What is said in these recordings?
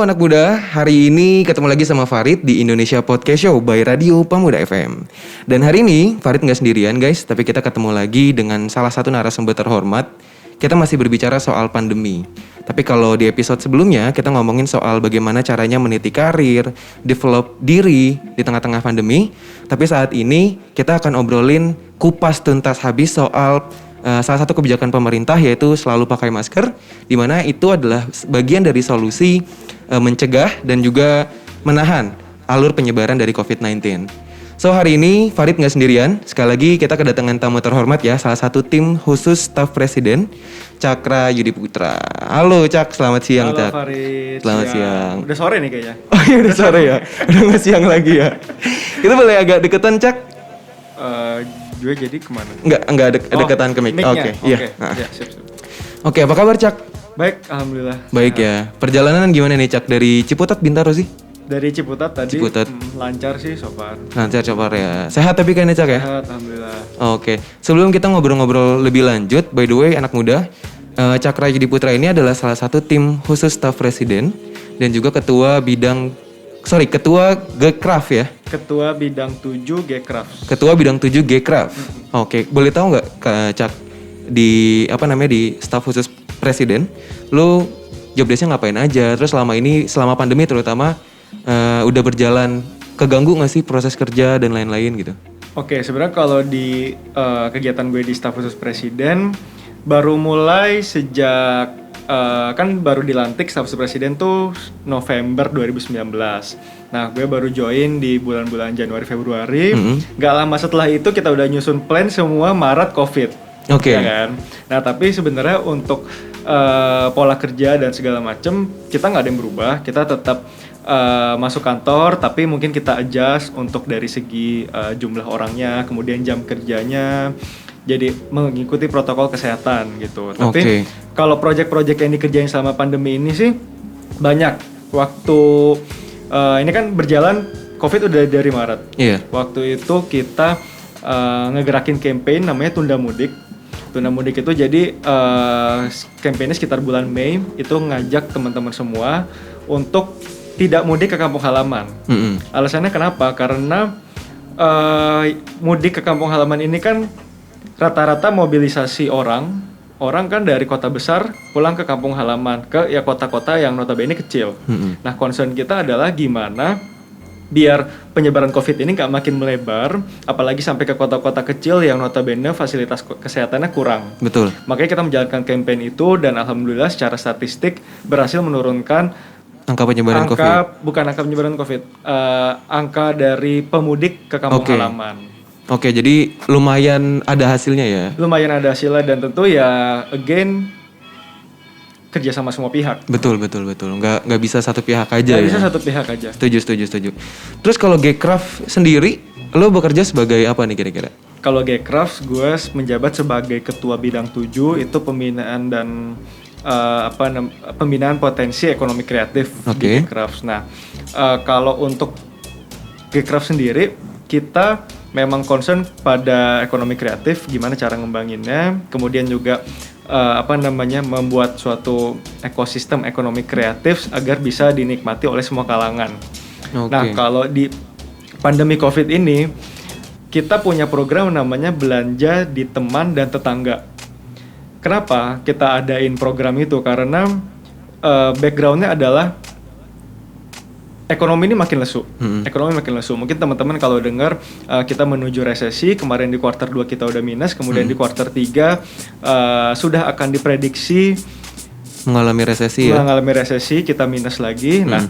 anak muda, hari ini ketemu lagi sama Farid di Indonesia Podcast Show by Radio Pemuda FM. Dan hari ini Farid gak sendirian guys, tapi kita ketemu lagi dengan salah satu narasumber terhormat. Kita masih berbicara soal pandemi. Tapi kalau di episode sebelumnya kita ngomongin soal bagaimana caranya meniti karir, develop diri di tengah-tengah pandemi. Tapi saat ini kita akan obrolin kupas tuntas habis soal salah satu kebijakan pemerintah, yaitu selalu pakai masker, di mana itu adalah bagian dari solusi mencegah dan juga menahan alur penyebaran dari COVID-19. So hari ini Farid nggak sendirian, sekali lagi kita kedatangan tamu terhormat ya, salah satu tim khusus staf presiden, Cakra Yudi Putra. Halo Cak, selamat siang. Halo Cak. Farid. Selamat siang. Udah sore nih kayaknya. Oh iya udah sore ya, udah nggak siang lagi ya. Itu boleh agak deketan Cak? Gue jadi kemana? Enggak ada deketan ke mic. Oke, iya. Ya, siap. Oke, apa kabar Cak? Baik, alhamdulillah. Baik ya. Perjalanan gimana nih Cak dari Ciputat Bintaro sih? Dari Ciputat tadi. Ciputat. Lancar sih so far. Lancar so far ya. Sehat tapi kayaknya Cak ya? Sehat, alhamdulillah. Oke. Sebelum kita ngobrol-ngobrol lebih lanjut, by the way anak muda, Cakra Yudi Putra ini adalah salah satu tim khusus staf presiden dan juga ketua Gcraft ya. Ketua bidang 7 Gcraft. Ketua bidang 7 Gcraft. Oke, boleh tahu nggak Cak di staf khusus presiden, lu job desk-nya ngapain aja? Terus selama pandemi terutama udah berjalan, keganggu nggak sih proses kerja dan lain-lain gitu? Oke, sebenarnya kalau di kegiatan gue di staf khusus presiden baru mulai sejak kan baru dilantik staf khusus presiden tuh November 2019. Nah, gue baru join di bulan-bulan Januari Februari. Gak lama setelah itu kita udah nyusun plan semua Maret Covid. Oke. Ya kan? Nah, tapi sebenarnya untuk pola kerja dan segala macem kita nggak ada yang berubah. Kita tetap masuk kantor, tapi mungkin kita adjust untuk dari segi jumlah orangnya, kemudian jam kerjanya. Jadi mengikuti protokol kesehatan gitu. Tapi kalau proyek-proyek yang dikerjain selama pandemi ini sih banyak. Waktu ini kan berjalan COVID udah dari Maret. Iya. Waktu itu kita ngegerakin campaign namanya Tunda Mudik. Tunda Mudik itu jadi campaignnya sekitar bulan Mei, itu ngajak teman-teman semua untuk tidak mudik ke kampung halaman. Alasannya kenapa? Karena mudik ke kampung halaman ini kan rata-rata mobilisasi orang kan dari kota besar pulang ke kampung halaman, ke ya kota-kota yang notabene kecil. Nah, concern kita adalah gimana biar penyebaran COVID ini nggak makin melebar, apalagi sampai ke kota-kota kecil yang notabene fasilitas kesehatannya kurang. Betul. Makanya kita menjalankan campaign itu dan alhamdulillah secara statistik berhasil menurunkan angka penyebaran COVID. Bukan angka penyebaran COVID, angka dari pemudik ke kampung halaman. Oke, jadi lumayan ada hasilnya ya? Lumayan ada hasilnya dan tentu ya again kerja sama semua pihak. Betul. Nggak bisa satu pihak aja. Nggak bisa satu pihak aja. Setuju. Terus kalau Gcraft sendiri, lo bekerja sebagai apa nih kira-kira? Kalau Gcraft, gue menjabat sebagai ketua bidang 7, itu pembinaan dan pembinaan potensi ekonomi kreatif di Gcraft. Nah, kalau untuk Gcraft sendiri, kita memang concern pada ekonomi kreatif, gimana cara ngembanginnya, kemudian juga membuat suatu ekosistem ekonomi kreatif agar bisa dinikmati oleh semua kalangan. Nah, kalau di pandemi COVID ini, kita punya program namanya belanja di teman dan tetangga. Kenapa kita adain program itu? Karena backgroundnya adalah ekonomi ini makin lesu. Mungkin teman-teman kalau dengar kita menuju resesi, kemarin di kuartal 2 kita udah minus, kemudian di kuartal 3 sudah akan diprediksi mengalami resesi, kita minus lagi. Nah,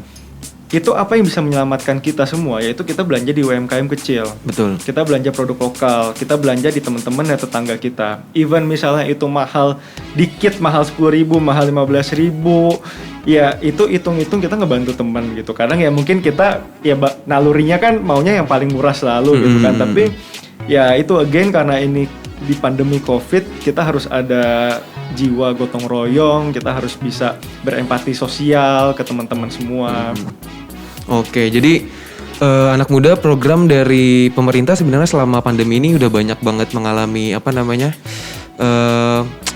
itu apa yang bisa menyelamatkan kita semua, yaitu kita belanja di UMKM kecil. Betul. Kita belanja produk lokal, kita belanja di teman-teman dan tetangga kita. Even misalnya itu mahal dikit, mahal 10.000, mahal 15.000, ya itu hitung-hitung kita ngebantu teman gitu. Kadang ya mungkin kita ya nalurinya kan maunya yang paling murah selalu gitu kan. Tapi ya itu again karena ini di pandemi COVID, kita harus ada jiwa gotong royong, kita harus bisa berempati sosial ke teman-teman semua. Oke, jadi anak muda, program dari pemerintah sebenarnya selama pandemi ini udah banyak banget mengalami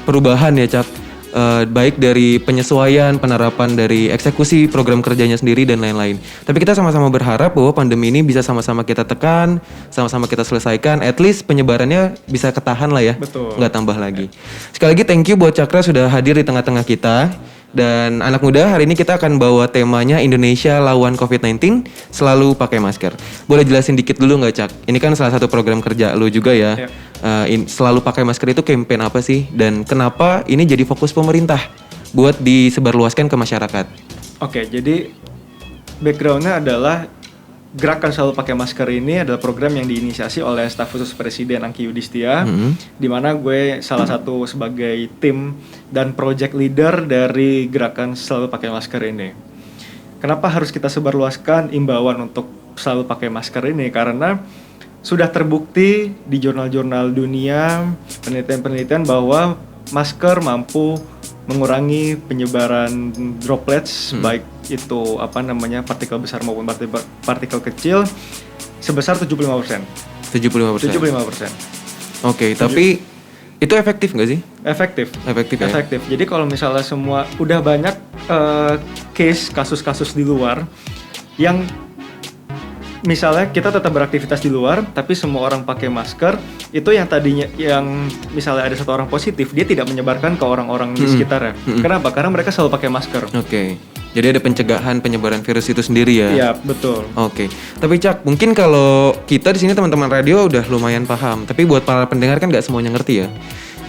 perubahan ya, Cap. baik dari penyesuaian, penerapan dari eksekusi program kerjanya sendiri dan lain-lain. Tapi kita sama-sama berharap bahwa pandemi ini bisa sama-sama kita tekan, sama-sama kita selesaikan, at least penyebarannya bisa ketahan lah ya. Betul. Nggak tambah lagi. Sekali lagi thank you buat Cakra sudah hadir di tengah-tengah kita. Dan anak muda, hari ini kita akan bawa temanya Indonesia lawan COVID-19, selalu pakai masker. Boleh jelasin dikit dulu nggak, Cak? Ini kan salah satu program kerja lu juga ya. Selalu pakai masker itu campaign apa sih? Dan kenapa ini jadi fokus pemerintah buat disebarluaskan ke masyarakat? Oke, jadi backgroundnya adalah gerakan selalu pakai masker ini adalah program yang diinisiasi oleh staf khusus Presiden Angki Yudhistia, di mana gue salah satu sebagai tim dan project leader dari gerakan selalu pakai masker ini. Kenapa harus kita sebarluaskan imbauan untuk selalu pakai masker ini? Karena sudah terbukti di jurnal-jurnal dunia, penelitian-penelitian bahwa masker mampu mengurangi penyebaran droplets, baik itu partikel besar maupun partikel kecil sebesar 75%. 75%. Oke, tapi itu efektif nggak sih? Efektif. Ya? Efektif. Jadi kalau misalnya semua udah banyak kasus-kasus di luar yang misalnya kita tetap beraktivitas di luar, tapi semua orang pakai masker, itu yang tadinya yang misalnya ada satu orang positif, dia tidak menyebarkan ke orang-orang di sekitarnya. Kenapa? Karena mereka selalu pakai masker. Oke. Jadi ada pencegahan penyebaran virus itu sendiri ya? Iya, betul. Oke. Tapi Cak, mungkin kalau kita di sini teman-teman radio udah lumayan paham, tapi buat para pendengar kan nggak semuanya ngerti ya.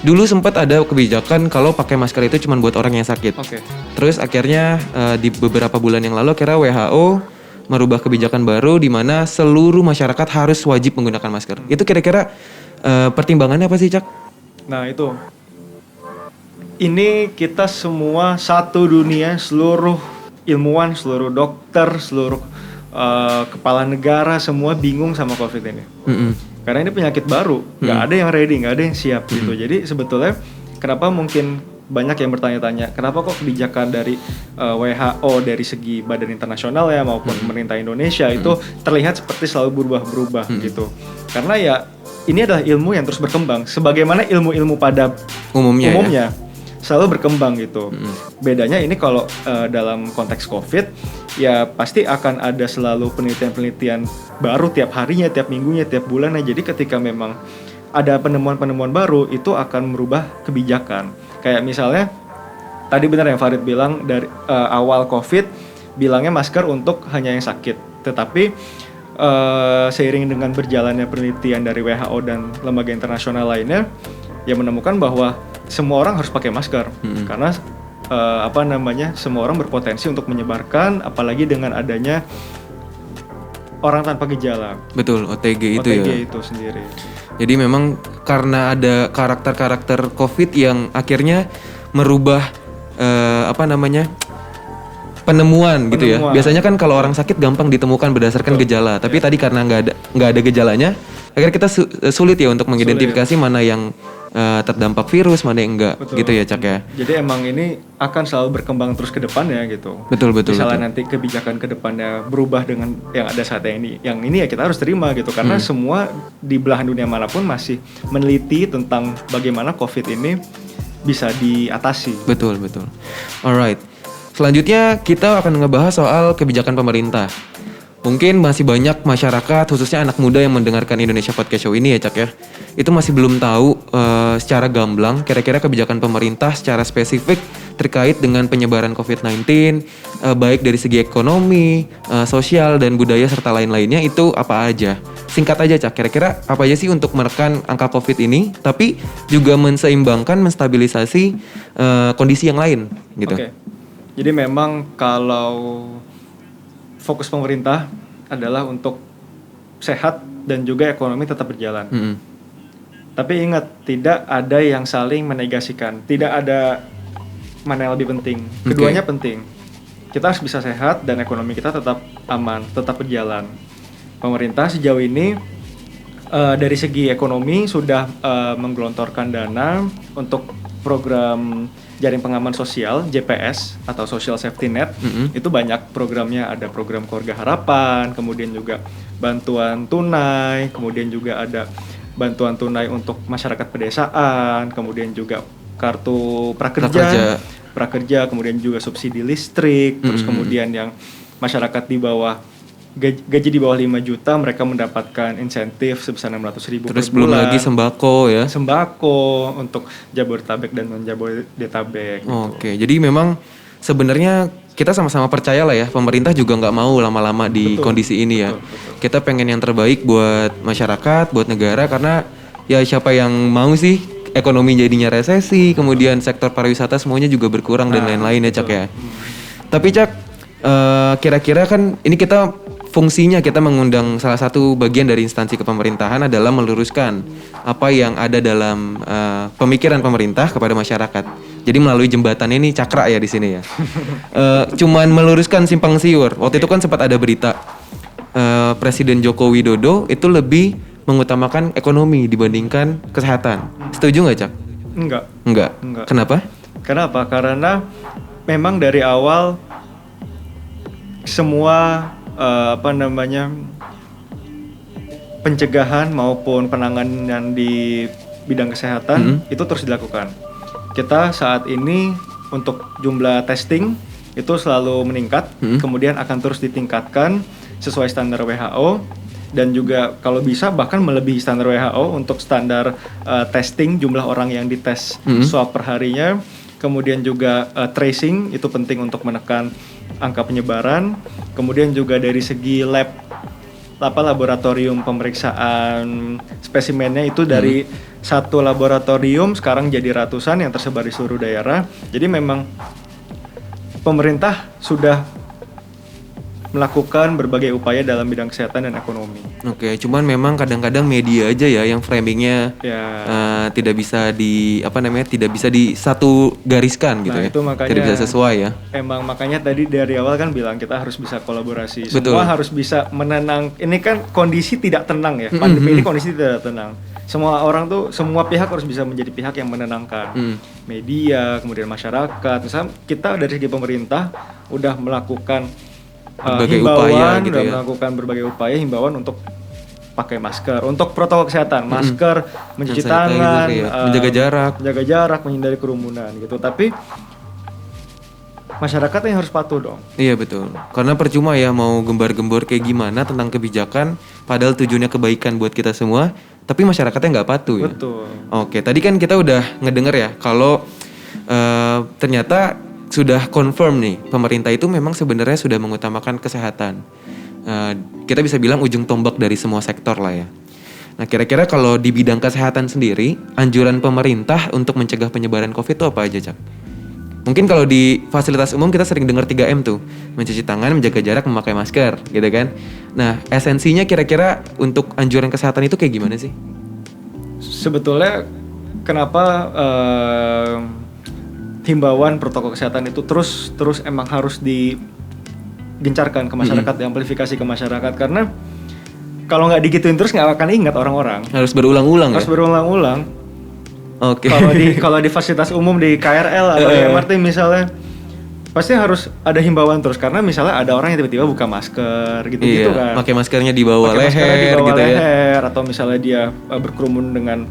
Dulu sempat ada kebijakan kalau pakai masker itu cuma buat orang yang sakit. Oke. Terus akhirnya di beberapa bulan yang lalu akhirnya WHO merubah kebijakan baru di mana seluruh masyarakat harus wajib menggunakan masker. Itu kira-kira pertimbangannya apa sih, Cak? Nah, itu. Ini kita semua satu dunia, seluruh ilmuwan, seluruh dokter, seluruh kepala negara semua bingung sama COVID ini. Karena ini penyakit baru, nggak ada yang ready, nggak ada yang siap gitu. Jadi sebetulnya kenapa mungkin banyak yang bertanya-tanya, kenapa kok kebijakan dari WHO dari segi badan internasional ya maupun pemerintah Indonesia itu terlihat seperti selalu berubah-berubah gitu. Karena ya ini adalah ilmu yang terus berkembang. Sebagaimana ilmu-ilmu pada umumnya ya? Selalu berkembang gitu. Bedanya ini kalau dalam konteks COVID ya pasti akan ada selalu penelitian-penelitian baru tiap harinya, tiap minggunya, tiap bulannya. Jadi ketika memang ada penemuan-penemuan baru itu akan merubah kebijakan. Kayak misalnya tadi benar yang Farid bilang dari awal COVID bilangnya masker untuk hanya yang sakit. Tetapi seiring dengan berjalannya penelitian dari WHO dan lembaga internasional lainnya yang menemukan bahwa semua orang harus pakai masker karena semua orang berpotensi untuk menyebarkan, apalagi dengan adanya orang tanpa gejala. Betul, OTG itu ya. OTG itu sendiri. Jadi memang karena ada karakter-karakter COVID yang akhirnya merubah penemuan gitu ya. Biasanya kan kalau orang sakit gampang ditemukan berdasarkan gejala, tapi tadi karena nggak ada gejalanya, akhirnya kita sulit ya untuk mengidentifikasi mana yang terdampak virus, mana yang enggak. Betul. Gitu ya, Cak ya. Jadi emang ini akan selalu berkembang terus ke depannya gitu. Betul. Misalnya nanti kebijakan ke depannya berubah dengan yang ada saat ini. Yang ini ya kita harus terima gitu karena semua di belahan dunia manapun masih meneliti tentang bagaimana COVID ini bisa diatasi. Betul. Alright. Selanjutnya kita akan ngebahas soal kebijakan pemerintah. Mungkin masih banyak masyarakat, khususnya anak muda yang mendengarkan Indonesia Podcast Show ini ya, Cak ya. Itu masih belum tahu secara gamblang kira-kira kebijakan pemerintah secara spesifik terkait dengan penyebaran COVID-19, baik dari segi ekonomi, sosial, dan budaya serta lain-lainnya itu apa aja. Singkat aja, Cak, kira-kira apa aja sih untuk menekan angka COVID ini, tapi juga menseimbangkan, menstabilisasi kondisi yang lain gitu. Oke. Jadi memang kalau fokus pemerintah adalah untuk sehat dan juga ekonomi tetap berjalan. Tapi ingat, tidak ada yang saling menegasikan. Tidak ada mana yang lebih penting. Keduanya penting. Kita harus bisa sehat dan ekonomi kita tetap aman, tetap berjalan. Pemerintah sejauh ini dari segi ekonomi sudah menggelontorkan dana untuk program Jaring Pengaman Sosial JPS atau Social Safety Net. Itu banyak programnya, ada program Keluarga Harapan, kemudian juga bantuan tunai, kemudian juga ada bantuan tunai untuk masyarakat pedesaan, kemudian juga kartu prakerja, kemudian juga subsidi listrik, terus kemudian yang masyarakat di bawah gaji di bawah 5 juta mereka mendapatkan insentif sebesar 600.000 Terus per belum bulan. lagi sembako ya. Sembako untuk Jabodetabek dan non-Jabodetabek. Oke, jadi memang sebenarnya kita sama-sama percaya lah ya, pemerintah juga nggak mau lama-lama di kondisi ini ya. Betul. Kita pengen yang terbaik buat masyarakat, buat negara, karena ya siapa yang mau sih ekonomi jadinya resesi, kemudian sektor pariwisata semuanya juga berkurang dan lain-lain ya Cak ya. Tapi Cak, kira-kira kan ini fungsinya kita mengundang salah satu bagian dari instansi kepemerintahan adalah meluruskan apa yang ada dalam pemikiran pemerintah kepada masyarakat. Jadi melalui jembatan ini cakra ya di sini ya. Cuman meluruskan simpang siur. Waktu itu kan sempat ada berita Presiden Joko Widodo itu lebih mengutamakan ekonomi dibandingkan kesehatan. Setuju nggak Cak? Enggak. Kenapa? Karena memang dari awal semua pencegahan maupun penanganan di bidang kesehatan itu terus dilakukan. Kita saat ini untuk jumlah testing itu selalu meningkat, kemudian akan terus ditingkatkan sesuai standar WHO dan juga kalau bisa bahkan melebihi standar WHO untuk standar testing jumlah orang yang dites swab per harinya. Kemudian juga tracing itu penting untuk menekan angka penyebaran. Kemudian juga dari segi laboratorium pemeriksaan spesimennya itu dari satu laboratorium sekarang jadi ratusan yang tersebar di seluruh daerah. Jadi memang pemerintah sudah melakukan berbagai upaya dalam bidang kesehatan dan ekonomi. Oke, cuman memang kadang-kadang media aja ya yang framingnya tidak bisa tidak bisa di satu gariskan gitu ya. Itu makanya tidak bisa sesuai ya. Emang makanya tadi dari awal kan bilang kita harus bisa kolaborasi. Betul. Semua harus bisa menenang. Ini kan kondisi tidak tenang ya. Pandemi ini kondisi tidak tenang. Semua pihak harus bisa menjadi pihak yang menenangkan. Media, kemudian masyarakat. Misalnya kita dari segi pemerintah udah melakukan berbagai upaya gitu ya. Melakukan berbagai upaya himbauan untuk pakai masker, untuk protokol kesehatan, masker, mencuci tangan, menjaga jarak, menghindari kerumunan gitu. Tapi masyarakat yang harus patuh dong. Iya betul. Karena percuma ya mau gembar-gembor kayak gimana tentang kebijakan, padahal tujuannya kebaikan buat kita semua, tapi masyarakatnya nggak patuh ya. Betul. Oke, tadi kan kita udah ngedenger ya kalau ternyata sudah confirm nih, pemerintah itu memang sebenarnya sudah mengutamakan kesehatan. Kita bisa bilang ujung tombak dari semua sektor lah ya. Nah kira-kira kalau di bidang kesehatan sendiri, anjuran pemerintah untuk mencegah penyebaran COVID itu apa aja Cak? Mungkin kalau di fasilitas umum kita sering dengar 3M tuh, mencuci tangan, menjaga jarak, memakai masker gitu kan. Nah esensinya kira-kira untuk anjuran kesehatan itu kayak gimana sih? Sebetulnya kenapa himbauan protokol kesehatan itu terus emang harus digencarkan ke masyarakat, diamplifikasi ke masyarakat, karena kalau nggak digituin terus nggak akan ingat orang-orang. Harus berulang-ulang. Oke. Kalau di fasilitas umum di KRL atau di MRT misalnya, pasti harus ada himbauan terus, karena misalnya ada orang yang tiba-tiba buka masker gitu-gitu kan. Pakai maskernya di bawah leher gitu ya. Atau misalnya dia berkerumun dengan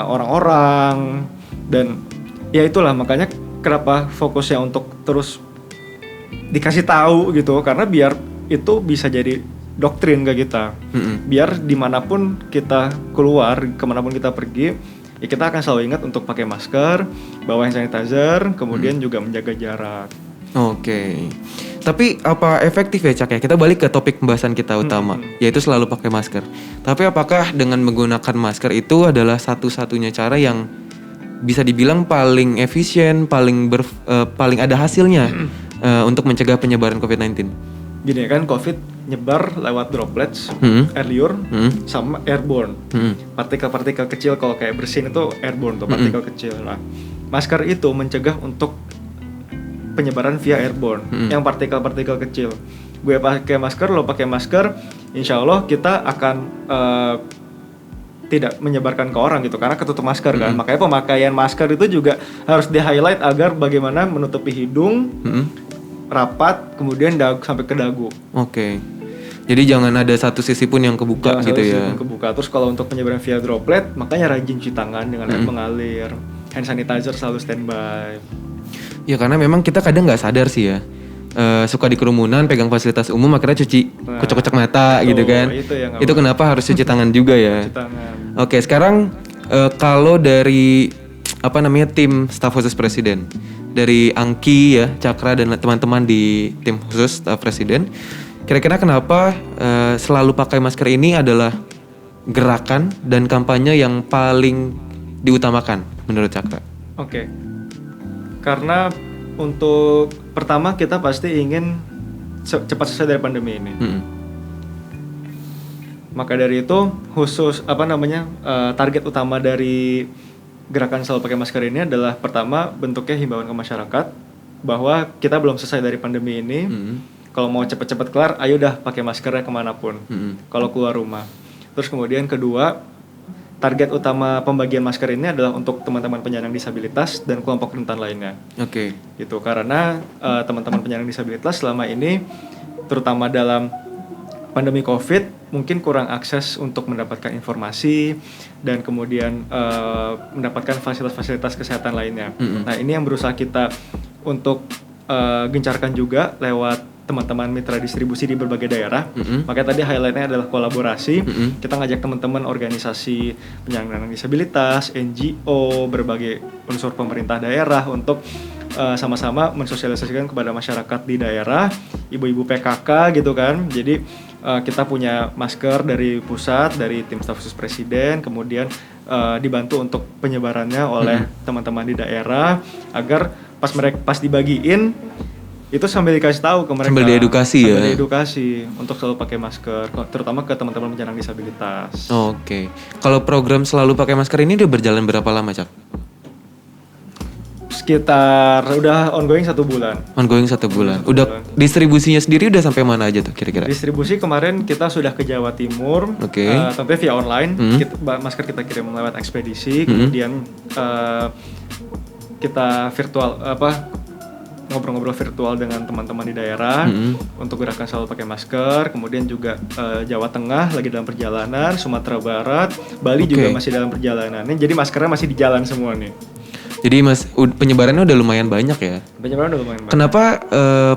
orang-orang dan ya itulah makanya kenapa fokusnya untuk terus dikasih tahu gitu, karena biar itu bisa jadi doktrin ke kita. Biar dimanapun kita keluar, kemanapun kita pergi, ya kita akan selalu ingat untuk pakai masker, bawa hand sanitizer, kemudian juga menjaga jarak. Oke. Tapi apa efektif ya Cak ya? Kita balik ke topik pembahasan kita utama, yaitu selalu pakai masker. Tapi apakah dengan menggunakan masker itu adalah satu-satunya cara yang bisa dibilang paling efisien, paling ada hasilnya untuk mencegah penyebaran COVID-19? Gini kan, COVID nyebar lewat droplets, air liur, sama airborne. Partikel-partikel kecil, kalau kayak bersin itu airborne tuh, partikel kecil. Nah, masker itu mencegah untuk penyebaran via airborne, yang partikel-partikel kecil. Gue pakai masker, lo pakai masker, insya Allah kita akan tidak menyebarkan ke orang gitu, karena ketutup masker kan. Makanya pemakaian masker itu juga harus di-highlight agar bagaimana menutupi hidung rapat, kemudian sampai ke dagu. Oke. Jadi jangan ada satu sisi pun yang kebuka gitu ya. Terus kalau untuk penyebaran via droplet, makanya rajin cuci tangan dengan air mengalir. hand sanitizer selalu standby. Ya karena memang kita kadang nggak sadar sih ya. Suka di kerumunan, pegang fasilitas umum, akhirnya cuci kocok-kocok mata gitu kan. Itu kenapa harus cuci tangan juga ya. Cuci tangan. Oke, sekarang kalau dari tim staf khusus presiden, dari Angki ya, Cakra dan teman-teman di tim khusus staf presiden, kira-kira kenapa selalu pakai masker ini adalah gerakan dan kampanye yang paling diutamakan menurut Cakra? Oke. Karena untuk pertama kita pasti ingin cepat selesai dari pandemi ini. Maka dari itu khusus target utama dari gerakan selalu pakai masker ini adalah pertama bentuknya himbauan ke masyarakat bahwa kita belum selesai dari pandemi ini. Kalau mau cepat-cepat kelar, ayo dah pakai maskernya kemanapun. Kalau keluar rumah. Terus kemudian kedua, target utama pembagian masker ini adalah untuk teman-teman penyandang disabilitas dan kelompok rentan lainnya. Oke. Gitu, karena teman-teman penyandang disabilitas selama ini, terutama dalam pandemi COVID, mungkin kurang akses untuk mendapatkan informasi dan kemudian mendapatkan fasilitas-fasilitas kesehatan lainnya. Nah, ini yang berusaha kita untuk gencarkan juga lewat teman-teman mitra distribusi di berbagai daerah. Makanya tadi highlightnya adalah kolaborasi. Kita ngajak teman-teman organisasi penyandang disabilitas, NGO, berbagai unsur pemerintah daerah untuk sama-sama mensosialisasikan kepada masyarakat di daerah, ibu-ibu PKK gitu kan. Jadi kita punya masker dari pusat, dari tim staf khusus presiden, kemudian dibantu untuk penyebarannya oleh teman-teman di daerah agar pas dibagiin itu sambil dikasih tahu ke mereka, sambil diedukasi untuk selalu pakai masker, terutama ke teman-teman penyandang disabilitas. Oke. Kalau program selalu pakai masker ini udah berjalan berapa lama, Cak? Sekitar udah ongoing 1 bulan. Ongoing 1 bulan. Udah distribusinya sendiri udah sampai mana aja tuh kira-kira? Distribusi kemarin kita sudah ke Jawa Timur. Oke. Tentunya via online. Masker kita kirim lewat ekspedisi. Kemudian kita virtual ngobrol-ngobrol virtual dengan teman-teman di daerah untuk gerakan selalu pakai masker. Kemudian juga Jawa Tengah lagi dalam perjalanan, Sumatera Barat, Bali juga masih dalam perjalanan. Jadi maskernya masih di jalan semua nih. Jadi penyebarannya udah lumayan banyak ya? Penyebarannya udah lumayan banyak. Kenapa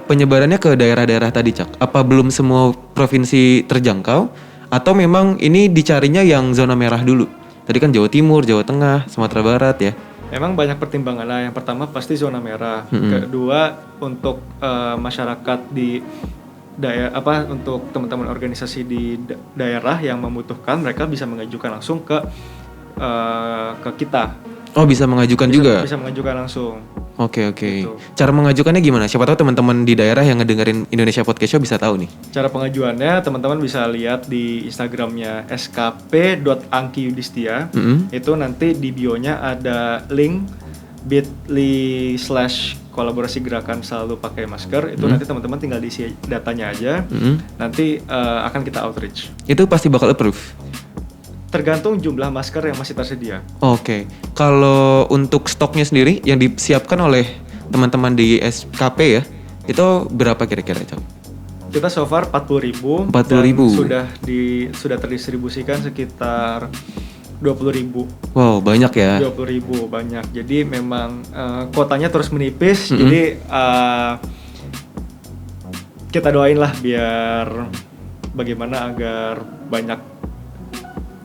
penyebarannya ke daerah-daerah tadi, Cak? Apa belum semua provinsi terjangkau? Atau memang ini dicarinya yang zona merah dulu? Tadi kan Jawa Timur, Jawa Tengah, Sumatera Barat ya? Memang banyak pertimbangan lah. Yang pertama pasti zona merah. Kedua untuk masyarakat di daerah untuk teman-teman organisasi di daerah yang membutuhkan, mereka bisa mengajukan langsung ke kita. Oh, bisa mengajukan juga? Bisa mengajukan langsung. Oke. Gitu. Cara mengajukannya gimana? Siapa tahu teman-teman di daerah yang ngedengerin Indonesia Podcast Show bisa tahu nih. Cara pengajuannya teman-teman bisa lihat di Instagramnya skp.angkiyudistia. Itu nanti di bio-nya ada link bit.ly/kolaborasi gerakan selalu pakai masker. Itu nanti teman-teman tinggal diisi datanya aja. Nanti akan kita outreach. Itu pasti bakal approve? Tergantung jumlah masker yang masih tersedia. Oke. Kalau untuk stoknya sendiri yang disiapkan oleh teman-teman di SKP ya, itu berapa kira-kira, Cak? Kita so far 40.000. 40.000. Sudah terdistribusikan sekitar 20.000. Wow, banyak ya. 20.000 banyak. Jadi memang kuotanya terus menipis. Jadi kita doain lah biar bagaimana agar banyak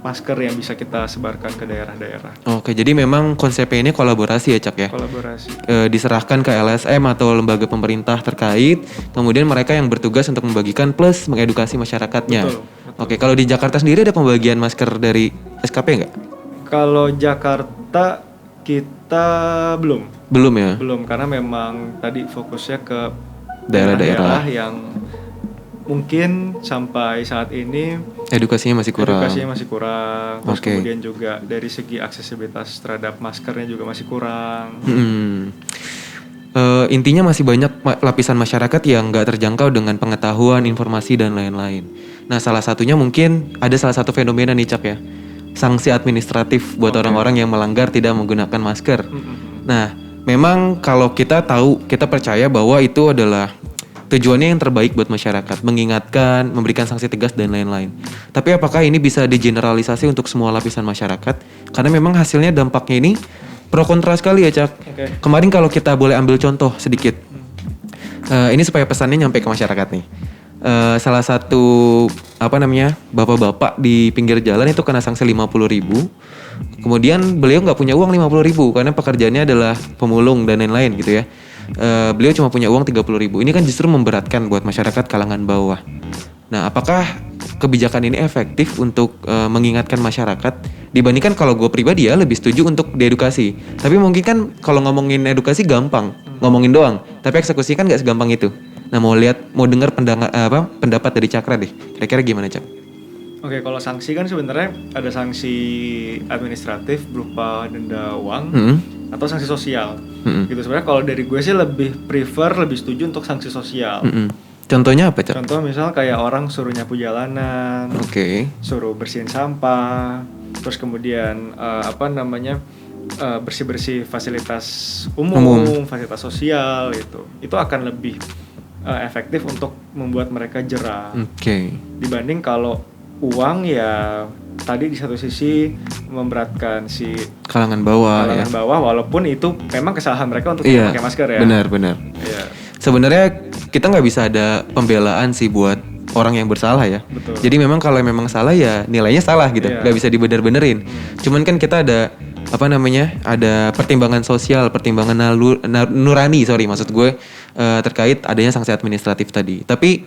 masker yang bisa kita sebarkan ke daerah-daerah. Oke, jadi memang konsepnya ini kolaborasi ya, Cak ya? Kolaborasi. Diserahkan ke LSM atau lembaga pemerintah terkait, kemudian mereka yang bertugas untuk membagikan plus mengedukasi masyarakatnya. Betul. Oke, kalau di Jakarta sendiri ada pembagian masker dari SKP nggak? Kalau Jakarta kita belum. Belum ya? Belum, karena memang tadi fokusnya ke daerah-daerah yang mungkin sampai saat ini edukasinya masih kurang. Terus kemudian juga dari segi aksesibilitas terhadap maskernya juga masih kurang. Intinya masih banyak lapisan masyarakat yang nggak terjangkau dengan pengetahuan, informasi dan lain-lain. Nah, salah satunya mungkin ada salah satu fenomena nih, Cak ya, sanksi administratif buat orang-orang yang melanggar tidak menggunakan masker. Nah, memang kalau kita tahu, kita percaya bahwa itu adalah tujuannya yang terbaik buat masyarakat, mengingatkan, memberikan sanksi tegas dan lain-lain. Tapi apakah ini bisa digeneralisasi untuk semua lapisan masyarakat? Karena memang hasilnya dampaknya ini pro kontra sekali ya Cak. Oke. Kemarin kalau kita boleh ambil contoh sedikit. Ini supaya pesannya nyampe ke masyarakat nih. Salah satu bapak-bapak di pinggir jalan itu kena sanksi 50.000. Kemudian beliau nggak punya uang 50.000 karena pekerjaannya adalah pemulung dan lain-lain gitu ya. Beliau cuma punya uang 30.000. Ini kan justru memberatkan buat masyarakat kalangan bawah. Nah, apakah kebijakan ini efektif untuk mengingatkan masyarakat? Dibandingkan kalau gue pribadi ya lebih setuju untuk diedukasi. Tapi mungkin kan kalau ngomongin edukasi gampang, ngomongin doang. Tapi eksekusi kan nggak segampang itu. Nah, mau dengar pendapat dari Cakra deh. Kira-kira gimana, Cak? Oke, kalau sanksi kan sebenarnya ada sanksi administratif berupa denda uang atau sanksi sosial. Gitu sebenarnya kalau dari gue sih lebih setuju untuk sanksi sosial. Contohnya apa, Cak? Contoh misal kayak orang suruh nyapu jalanan, suruh bersihin sampah, terus kemudian bersih-bersih fasilitas umum, fasilitas sosial gitu. Itu akan lebih efektif untuk membuat mereka jera. Dibanding kalau uang ya tadi di satu sisi memberatkan si kalangan bawah walaupun itu memang kesalahan mereka untuk pakai masker ya. Benar. Iya. Sebenarnya kita nggak bisa ada pembelaan sih buat orang yang bersalah ya. Betul. Jadi memang kalau memang salah ya nilainya salah gitu, nggak bisa dibener-benerin. Cuman kan kita ada ada pertimbangan sosial, pertimbangan nurani maksud gue terkait adanya sanksi administratif tadi. Tapi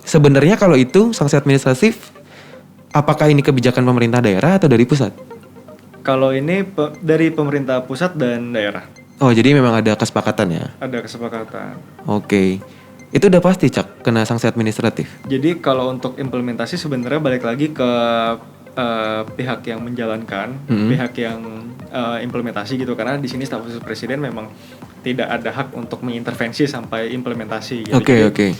sebenarnya kalau itu sanksi administratif, apakah ini kebijakan pemerintah daerah atau dari pusat? Kalau ini dari pemerintah pusat dan daerah. Oh, jadi memang ada kesepakatan ya? Ada kesepakatan. Oke. Itu udah pasti Cak kena sanksi administratif. Jadi kalau untuk implementasi sebenarnya balik lagi ke pihak yang menjalankan, pihak yang implementasi gitu, karena di sini staf khusus presiden memang tidak ada hak untuk mengintervensi sampai implementasi gitu. Oke.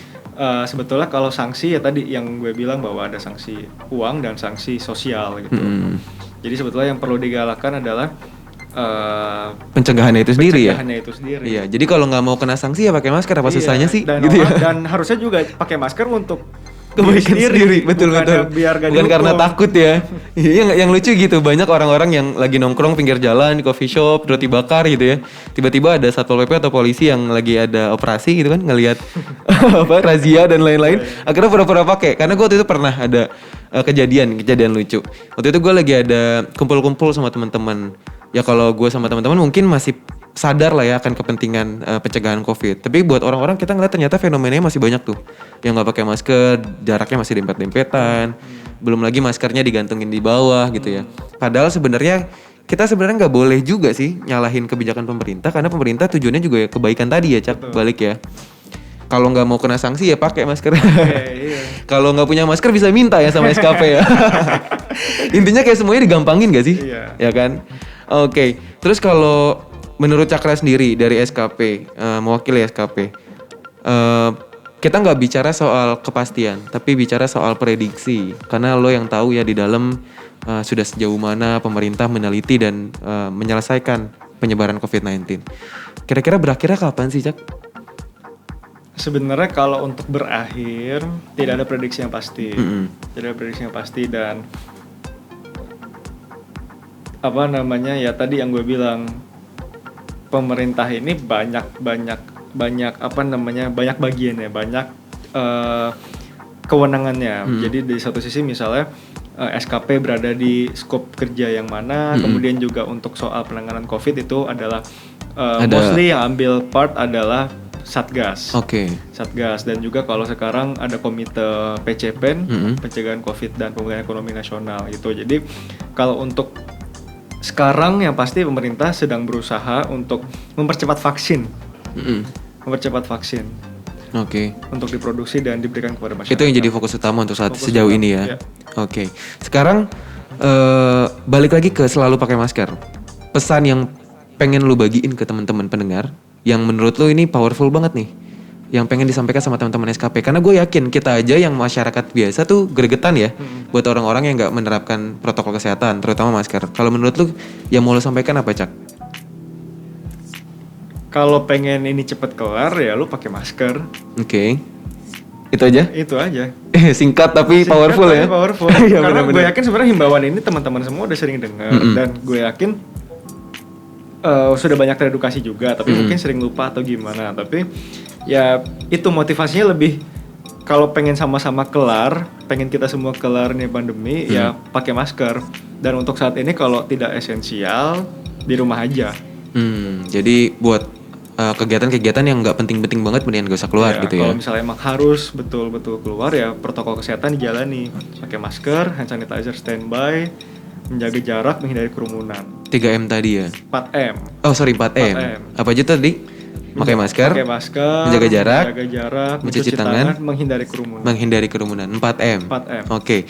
Sebetulnya kalau sanksi ya tadi yang gue bilang bahwa ada sanksi uang dan sanksi sosial gitu. Jadi sebetulnya yang perlu digalakkan adalah pencegahannya itu sendiri ya. Iya, jadi kalau nggak mau kena sanksi ya pakai masker, apa susahnya sih? Dan, gitu dan harusnya juga pakai masker untuk kebaikan sendiri. Betul. Bukan karena takut ya. yang lucu gitu, banyak orang-orang yang lagi nongkrong pinggir jalan di coffee shop, roti bakar gitu ya. Tiba-tiba ada satpol pp atau polisi yang lagi ada operasi gitu kan, ngelihat razia dan lain-lain. Akhirnya pura-pura pakai. Karena gue waktu itu pernah ada kejadian lucu. Waktu itu gue lagi ada kumpul-kumpul sama teman-teman. Ya kalau gue sama teman-teman mungkin masih sadar lah ya akan kepentingan pencegahan COVID. Tapi buat orang-orang kita ngeliat ternyata fenomenanya masih banyak tuh. Yang nggak pakai masker, jaraknya masih dempet-dempetan. Belum lagi maskernya digantungin di bawah gitu ya. Padahal sebenarnya kita nggak boleh juga sih nyalahin kebijakan pemerintah, karena pemerintah tujuannya juga ya kebaikan tadi ya Cak. Balik ya. Kalau nggak mau kena sanksi ya pakai masker. Kalau nggak punya masker bisa minta ya sama SKP ya. Intinya kayak semuanya digampangin gak sih? Iya. Ya kan? Oke. Terus kalau menurut Cakra sendiri dari SKP, mewakili SKP, kita nggak bicara soal kepastian, tapi bicara soal prediksi. Karena lo yang tahu ya di dalam sudah sejauh mana pemerintah meneliti dan menyelesaikan penyebaran COVID-19. Kira-kira berakhirnya kapan sih, Cak? Sebenarnya kalau untuk berakhir tidak ada prediksi yang pasti. Tidak ada prediksi yang pasti dan ya tadi yang gue bilang, pemerintah ini banyak bagiannya, banyak kewenangannya. Jadi di satu sisi misalnya SKP berada di skop kerja yang mana, kemudian juga untuk soal penanganan COVID itu adalah mostly yang ambil part adalah Satgas. Satgas, dan juga kalau sekarang ada komite PCPEN, pencegahan COVID dan pemulihan ekonomi nasional gitu. Jadi kalau untuk sekarang yang pasti pemerintah sedang berusaha untuk mempercepat vaksin. Untuk diproduksi dan diberikan kepada masyarakat. Itu yang jadi fokus utama untuk sejauh ini ya. Sekarang balik lagi ke selalu pakai masker. Pesan yang pengen lu bagiin ke teman-teman pendengar yang menurut lu ini powerful banget nih, yang pengen disampaikan sama teman-teman SKP. Karena gue yakin kita aja yang masyarakat biasa tuh gregetan ya buat orang-orang yang nggak menerapkan protokol kesehatan, terutama masker. Kalau menurut lu yang mau lu sampaikan apa, Cak? Kalau pengen ini cepet kelar ya lu pakai masker. Itu aja? Itu aja. Singkat tapi powerful ya. Powerful. Karena gue yakin sebenarnya himbauan ini teman-teman semua udah sering dengar dan gue yakin sudah banyak teredukasi juga, tapi mungkin sering lupa atau gimana. Tapi ya itu motivasinya lebih kalau pengen sama-sama kelar, pengen kita semua kelar nih pandemi, ya pakai masker. Dan untuk saat ini kalau tidak esensial di rumah aja. Jadi buat kegiatan-kegiatan yang nggak penting-penting banget mendingan gak usah keluar gitu ya. Kalau misalnya emang harus betul-betul keluar ya protokol kesehatan dijalani, pakai masker, hand sanitizer standby, menjaga jarak, menghindari kerumunan. 3M tadi ya. 4M. Oh sorry 4M. Apa aja tadi? Pakai masker, menjaga jarak, mencuci tangan, menghindari kerumunan. 4M. Oke.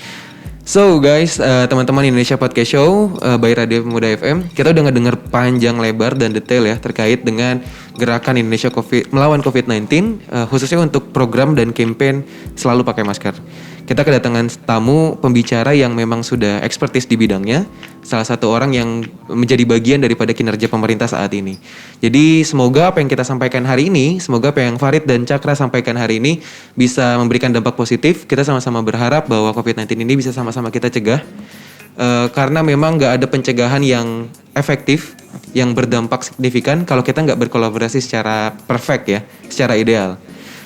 So guys, teman-teman Indonesia Podcast Show by Radio Pemuda FM, kita udah ngedenger panjang lebar dan detail ya terkait dengan gerakan Indonesia melawan COVID-19, khususnya untuk program dan campaign selalu pakai masker. Kita kedatangan tamu pembicara yang memang sudah ekspertis di bidangnya, salah satu orang yang menjadi bagian daripada kinerja pemerintah saat ini. Jadi semoga apa yang kita sampaikan hari ini, semoga apa yang Farid dan Cakra sampaikan hari ini bisa memberikan dampak positif. Kita sama-sama berharap bahwa COVID-19 ini bisa sama-sama kita cegah. Karena memang gak ada pencegahan yang efektif, yang berdampak signifikan kalau kita gak berkolaborasi secara perfect ya, secara ideal.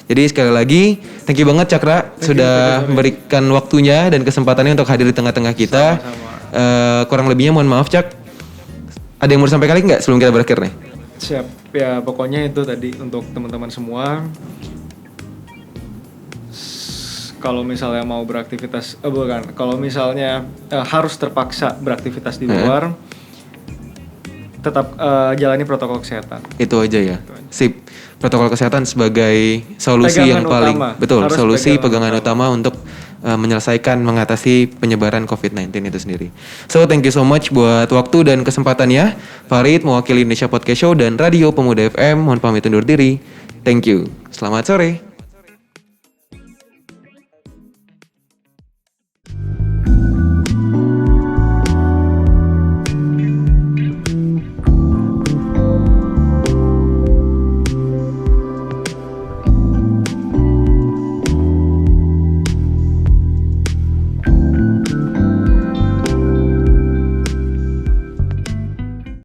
Jadi sekali lagi, thank you banget Cakra sudah memberikan waktunya dan kesempatannya untuk hadir di tengah-tengah kita. Kurang lebihnya mohon maaf Cak. Ada yang mau disampaikan lagi nggak sebelum kita berakhir nih? Siap, ya pokoknya itu tadi untuk teman-teman semua. Kalau misalnya mau beraktivitas, kalau misalnya harus terpaksa beraktivitas di luar, tetap jalani protokol kesehatan. Itu aja ya. Sip. Protokol kesehatan sebagai solusi pegangan yang paling solusi pegangan utama untuk menyelesaikan mengatasi penyebaran COVID-19 itu sendiri. So thank you so much buat waktu dan kesempatannya. Farid mewakili Indonesia Podcast Show dan Radio Pemuda FM mohon pamit undur diri. Thank you. Selamat sore.